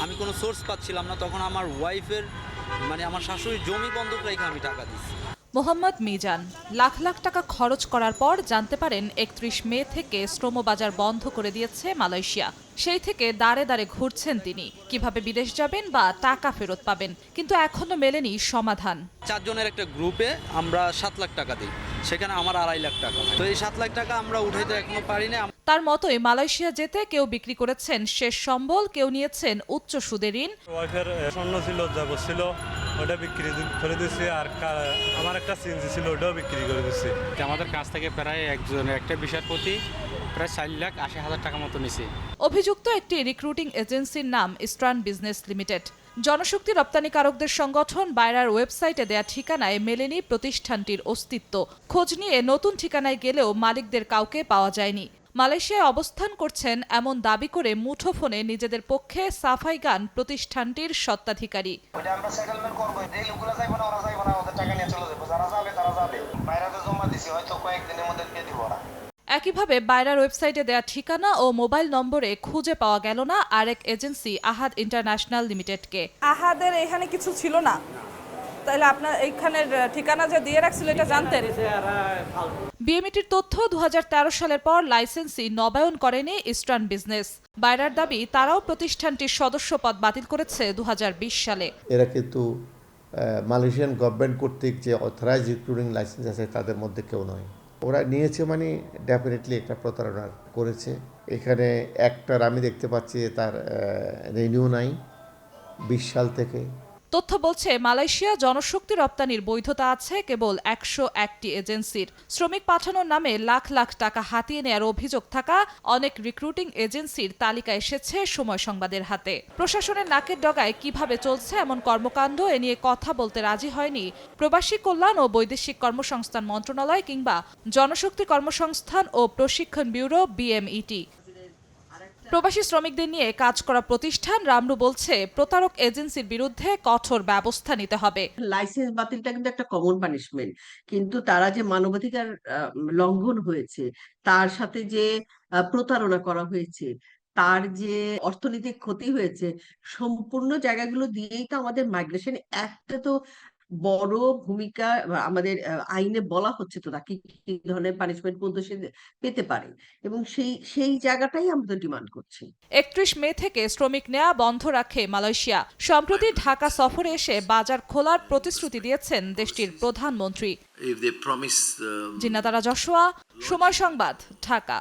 আমি কোনো সোর্স পাচ্ছিলাম না, তখন আমার ওয়াইফের মানে আমার শাশুড়ির জমি বন্ধক রেখে আমি টাকা দিচ্ছি। মোহাম্মদ মিজান লাখ লাখ টাকা খরচ করার পর জানতে পারেন ৩১ মে থেকে শ্রমবাজার বন্ধ করে দিয়েছে মালয়েশিয়া। সেই থেকে দাঁড়ে দাঁড়ে ঘুরছেন তিনি, কিভাবে বিদেশ যাবেন বা টাকা ফেরত পাবেন, কিন্তু এখনো মেলেনি সমাধান। 4 জনের একটা গ্রুপে আমরা 7 লাখ টাকা দিই, সেখানে আমার 2.5 লাখ টাকা। তো এই 7 লাখ টাকা আমরা উঠাইতে এখনো পারি না। তার মতোই মালয়েশিয়া যেতে কেউ বিক্রি করেছেন শেষ সম্বল, কেউ নিয়েছেন উচ্চ সুদের ঋণ। ওয়াইফের স্বর্ণ ছিল, যাব ছিল, ওটা বিক্রি করে দিচ্ছি। আর আমার একটা সিএনজি ছিল, ওটাও বিক্রি করে দিচ্ছি। আমাদের কাছ থেকে প্রায় একটা বিষয়ের প্রতি প্রায় 4,80,000 টাকা মতো নিছে। অভিযুক্ত একটি রিক্রুটিং এজেন্সির নাম ইস্টার্ন বিজনেস লিমিটেড। জনশক্তি রপ্তানিকারকদের সংগঠন বায়রার ওয়েবসাইটে দেয়া ঠিকানায় মেলেনি প্রতিষ্ঠানটির অস্তিত্ব। খোঁজ নিয়ে নতুন ঠিকানায় গেলেও মালিকদের কাউকে পাওয়া যায়নি। মালয়েশিয়ায় অবস্থান করছেন এমন দাবি করে মুঠোফোনে নিজেদের পক্ষে সাফাই গান প্রতিষ্ঠানটির স্বত্বাধিকারী। একইভাবে বায়রার ওয়েবসাইটে দেয়া ঠিকানা ও মোবাইল নম্বরে খুঁজে পাওয়া গেল না আরেক এজেন্সি আহাদ ইন্টারন্যাশনাল লিমিটেডকে। আহাদের এখানে কিছু ছিল না, তাহলে আপনার এইখানের ঠিকানা যে দিয়ে রাখছিল এটা জানতেন? বিএমইটির তথ্য 2013 সালের পর লাইসেন্সই নবায়ন করেনি ইস্টার্ন বিজনেস। বায়রার দাবি তারাও প্রতিষ্ঠানটির সদস্যপদ বাতিল করেছে 2020 সালে। এরা কিন্তু মালয়েশিয়ান গভর্নমেন্ট কর্তৃক যে অথরাইজ রিক্রুটিং লাইসেন্স আছে তাদের মধ্যে কেউ নয়। ওরা নিয়েছে মানে ডেফিনেটলি একটা প্রতারণা করেছে। এখানে একটার আমি দেখতে পাচ্ছি তার রিনিউ নাই 20 সাল থেকে। তথ্য বলছে মালয়েশিয়া জনশক্তি রপ্তানির বৈধতা আছে কেবল 101টি এজেন্সির। শ্রমিক পাঠানোর নামে লাখ লাখ টাকা হাতিয়ে নেয়ার অভিযোগ থাকা অনেক রিক্রুটিং এজেন্সির তালিকা এসেছে সময় সংবাদের হাতে। প্রশাসনের নাকের ডগায় কিভাবে চলছে এমন কর্মকাণ্ড এ নিয়ে কথা বলতে রাজি হয়নি প্রবাসী কল্যাণ ও বৈদেশিক কর্মসংস্থান মন্ত্রণালয় কিংবা জনশক্তি কর্মসংস্থান ও প্রশিক্ষণ ব্যুরো বিএমইটি। প্রবাসী শ্রমিকদের নিয়ে কাজ করা প্রতিষ্ঠান রামরু বলছে প্রতারক এজেন্সির বিরুদ্ধে কঠোর ব্যবস্থা নিতে হবে। লাইসেন্স বাতিলটা কিন্তু একটা কমন পানিশমেন্ট, কিন্তু তারা যে মানবাধিকার লঙ্ঘন হয়েছে, তার সাথে যে প্রতারণা করা হয়েছে, তার যে অর্থনৈতিক ক্ষতি হয়েছে, সম্পূর্ণ জায়গাগুলো দিয়েই তো আমাদের মাইগ্রেশন অ্যাক্টে তো বড় ভূমিকা আমাদের আইনে বলা হচ্ছে তো তাকে কি ধরনের পানিশমেন্ট পর্যন্ত সে পেতে পারে, এবং সেই জায়গাটাই আমরা ডিমান্ড করছি। 31 মে থেকে শ্রমিক নেওয়া বন্ধ রাখে মালয়েশিয়া। সম্প্রতি ঢাকা সফরে এসে বাজার খোলার প্রতিশ্রুতি দিয়েছেন দেশটির প্রধানমন্ত্রী। জিন্নাত আরা জশোয়া, সময় সংবাদ, ঢাকা।